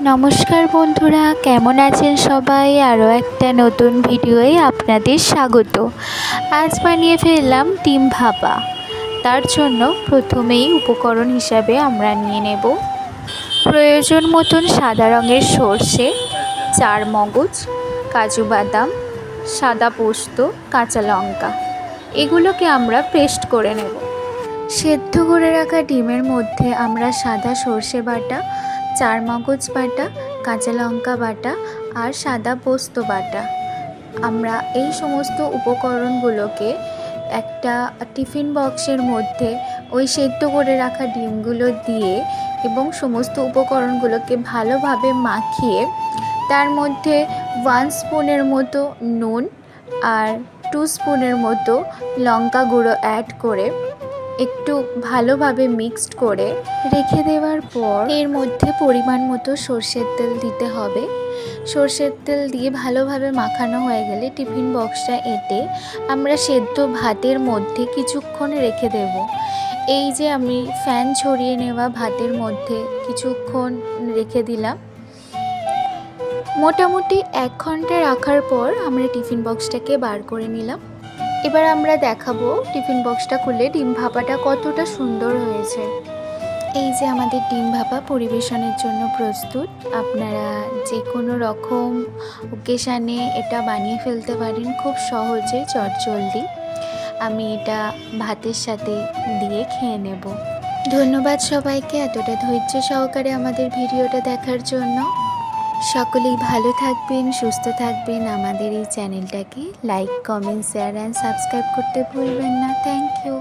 নমস্কার বন্ধুরা, কেমন আছেন সবাই? আরও একটা নতুন ভিডিওয়ে আপনাদের স্বাগত। আজ বানিয়ে ফেললাম ডিম ভাপা। তার জন্য প্রথমেই উপকরণ হিসাবে আমরা নিয়ে নেব প্রয়োজন মতন সাদা রঙের সর্ষে, চারমগজ, কাজু বাদাম, সাদা পোস্ত, কাঁচা লঙ্কা। এগুলোকে আমরা পেস্ট করে নেব। সেদ্ধ করে রাখা ডিমের মধ্যে আমরা সাদা সর্ষে বাটা, চারমগজ বাটা, কাঁচা লঙ্কা বাটা আর সাদা পোস্ত বাটা, আমরা এই সমস্ত উপকরণগুলোকে একটা টিফিন বক্সের মধ্যে ওই সেদ্ধ করে রাখা ডিমগুলো দিয়ে এবং সমস্ত উপকরণগুলোকে ভালোভাবে মাখিয়ে তার মধ্যে 1 স্পুনের মতো নুন আর 2 স্পুনের মতো লঙ্কা গুঁড়ো অ্যাড করে একটু ভালোভাবে মিক্সড করে রেখে দেওয়ার পর এর মধ্যে পরিমাণ মতো সর্ষের তেল দিতে হবে। সর্ষের তেল দিয়ে ভালোভাবে মাখানো হয়ে গেলে টিফিন বক্সটা এঁটে আমরা সেদ্ধ ভাতের মধ্যে কিছুক্ষণ রেখে দেব। এই যে আমি ফ্যান ছড়িয়ে নেওয়া ভাতের মধ্যে কিছুক্ষণ রেখে দিলাম। মোটামুটি 1 ঘন্টা রাখার পর আমরা টিফিন বক্সটাকে বার করে নিলাম। এবার আমরা দেখাবো টিফিন বক্সটা খুলে ডিম ভাপাটা কতটা সুন্দর হয়েছে। এই যে আমাদের ডিম ভাপা পরিবেশনের জন্য প্রস্তুত। আপনারা যে কোনো রকম ওকেশানে এটা বানিয়ে ফেলতে পারেন খুব সহজে, চটজলদি। আমি এটা ভাতের সাথে দিয়ে খেয়ে নেব। ধন্যবাদ সবাইকে এতটা ধৈর্য সহকারে আমাদের ভিডিওটা দেখার জন্য। সকলেই ভালো থাকবেন, সুস্থ থাকবেন। আমাদের এই চ্যানেলটাকে like, comment, share and subscribe করতে ভুলবেন না। Thank you.